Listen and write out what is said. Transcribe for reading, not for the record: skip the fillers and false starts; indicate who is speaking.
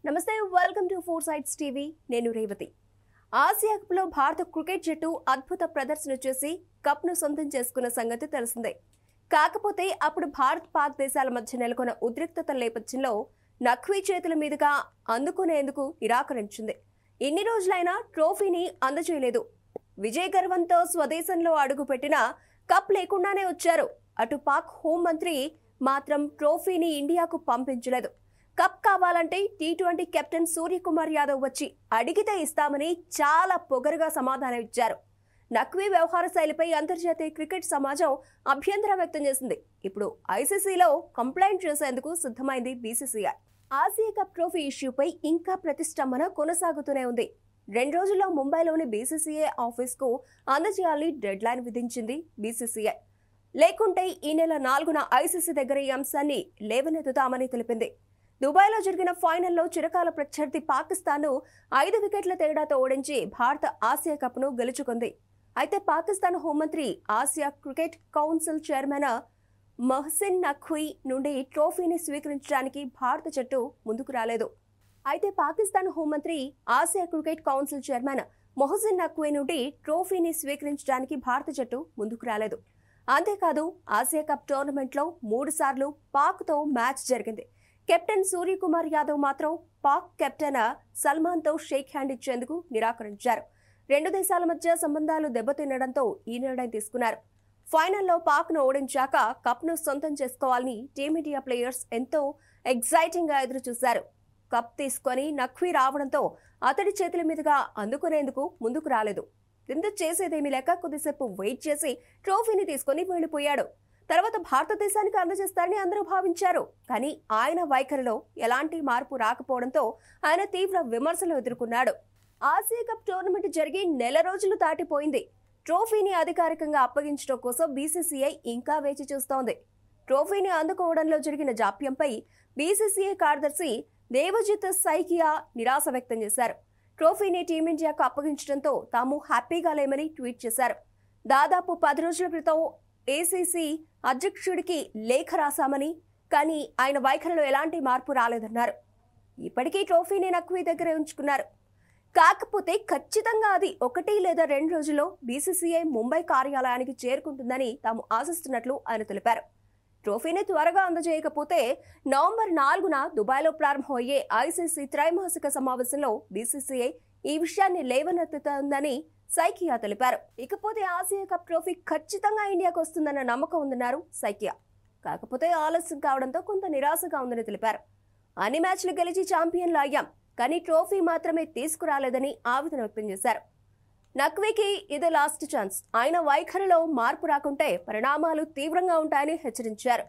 Speaker 1: నమస్తే, welcome to four sides TV. నేను Revathi. Asia కప్లో భారత క్రికెట్ జట్టు అద్భుత ప్రదర్శన చేసి కప్ను సొంతం చేసుకున్న సంగతి తెలిసిందే. కాకపోతే అప్పుడు భారత్ పాక్ దేశాల మధ్య నెలకొన్న ఉద్రిక్తత నేపథ్యంలో నఖ్వీ చేతుల మీదుగా అందుకునేందుకు నిరాకరించింది. ఇన్ని రోజులైనా ట్రోఫీని అందజేయలేదు. విజయ్ గర్వంతో స్వదేశంలో అడుగుపెట్టిన కప్ లేకుండానే వచ్చారు. అటు పాక్ హోంమంత్రి మాత్రం ట్రోఫీని ఇండియాకు పంపించలేదు. కప్ కావాలంటే టీ20 కెప్టెన్ సూర్యకుమార్ యాదవ్ వచ్చి అడిగితే ఇస్తామని చాలా పొగరుగా సమాధానం ఇచ్చారు. నఖ్వీ వ్యవహార శైలిపై అంతర్జాతీయ క్రికెట్ సమాజం అభ్యంతరం వ్యక్తం చేసింది. ఇప్పుడు ఐసీసీలో కంప్లైంట్ చేసేందుకు సిద్ధమైంది బీసీసీఐ. ఆసియా కప్ ట్రోఫీ ఇష్యూపై ఇంకా ప్రతిష్టంభన కొనసాగుతూనే ఉంది. 2 రోజుల్లో ముంబైలోని బీసీసీఐ ఆఫీస్కు అందజేయాలని డెడ్ లైన్ విధించింది బీసీసీఐ. లేకుంటే ఈ నెల 4న ఐసీసీ దగ్గర ఈ అంశాన్ని లేవనెత్తుతామని తెలిపింది. దుబాయ్లో జరిగిన ఫైనల్లో చిరకాల ప్రత్యర్థి పాకిస్తాన్ను 5 వికెట్ల తేడాతో ఓడించి భారత ఆసియా కప్ను గెలుచుకుంది. అయితే పాకిస్తాన్ హోంమంత్రి Asia cricket council chairman Mohsin Naqvi నుండి ట్రోఫీని స్వీకరించడానికి భారత జట్టు ముందుకు రాలేదు. అయితే పాకిస్తాన్ హోంమంత్రి Asia cricket council chairman Mohsin Naqvi నుండి ట్రోఫీని స్వీకరించడానికి భారత జట్టు ముందుకు రాలేదు. అంతేకాదు ఆసియా కప్ టోర్నమెంట్లో 3 సార్లు పాక్తో మ్యాచ్ జరిగింది. కెప్టెన్ సూర్యకుమార్ యాదవ్ మాత్రం పాక్ కెప్టెన్ సల్మాన్తో షేక్ హ్యాండ్ ఇచ్చేందుకు నిరాకరించారు. 2 దేశాల మధ్య సంబంధాలు దెబ్బతినడంతో ఈ నిర్ణయం తీసుకున్నారు. ఫైనల్లో పాక్ను ఓడించాక కప్ను సొంతం చేసుకోవాలని టీమిండియా ప్లేయర్స్ ఎంతో ఎగ్జైటింగ్ గా ఎదురుచూశారు. కప్ తీసుకొని నఖ్వీ రావడంతో అతడి చేతుల మీదుగా అందుకునేందుకు ముందుకు రాలేదు. దీంతో చేసేదేమీ లేక కొద్దిసేపు వెయిట్ చేసి ట్రోఫీని తీసుకొని వెళ్లిపోయాడు. తర్వాత భారతదేశానికి అందజేస్తారని అందరూ భావించారు. కానీ ఆయన వైఖరిలో ఎలాంటి మార్పు రాకపోవడంతో ఆయన తీవ్ర విమర్శలు ఎదుర్కొన్నాడు. ఆసియా కప్ టోర్నమెంట్ జరిగి నెల రోజులు దాటిపోయింది. ట్రోఫీని అధికారికంగా అప్పగించడం కోసం బీసీసీఐ ఇంకా వేచి చూస్తోంది. ట్రోఫీని అందుకోవడంలో జరిగిన జాప్యంపై బీసీసీఐ కార్యదర్శి దేవజిత్ సైకియా నిరాశ వ్యక్తం చేశారు. ట్రోఫీని టీమిండియాకు అప్పగించడంతో తాము హ్యాపీగా లేమని ట్వీట్ చేశారు. దాదాపు 10 రోజుల క్రితం ఏసీసీ అధ్యక్షుడికి లేఖ రాశామని, కానీ ఆయన వైఖరిలో ఎలాంటి మార్పు రాలేదన్నారు. ఇప్పటికీ ట్రోఫీని నఖ్వీ దగ్గరే ఉంచుకున్నారు. కాకపోతే ఖచ్చితంగా అది 1 లేదా 2 రోజుల్లో బీసీసీఐ ముంబై కార్యాలయానికి చేరుకుంటుందని తాము ఆశిస్తున్నట్లు ఆయన తెలిపారు. ట్రోఫీని త్వరగా అందజేయకపోతే నవంబర్ 4న దుబాయ్లో ప్రారంభమయ్యే ఐసీసీ త్రైమాసిక సమావేశంలో బీసీసీఐ ఈ విషయాన్ని లేవనెత్తుతుందని సైకియా తెలిపారు. ఇకపోతే ఆసియా కప్ ట్రోఫీ ఖచ్చితంగా ఇండియాకు వస్తుందన్న నమ్మకం ఉందన్నారు సైకియా. కాకపోతే ఆలస్యం కావడంతో కొంత నిరాశగా ఉందని తెలిపారు. అన్ని మ్యాచ్లు గెలిచి ఛాంపియన్లు అయ్యాం, కానీ ట్రోఫీ మాత్రమే తీసుకురాలేదని ఆవేదన వ్యక్తం చేశారు. నఖ్వీకి ఇది లాస్ట్ ఛాన్స్. ఆయన వైఖరిలో మార్పు రాకుంటే పరిణామాలు తీవ్రంగా ఉంటాయని హెచ్చరించారు.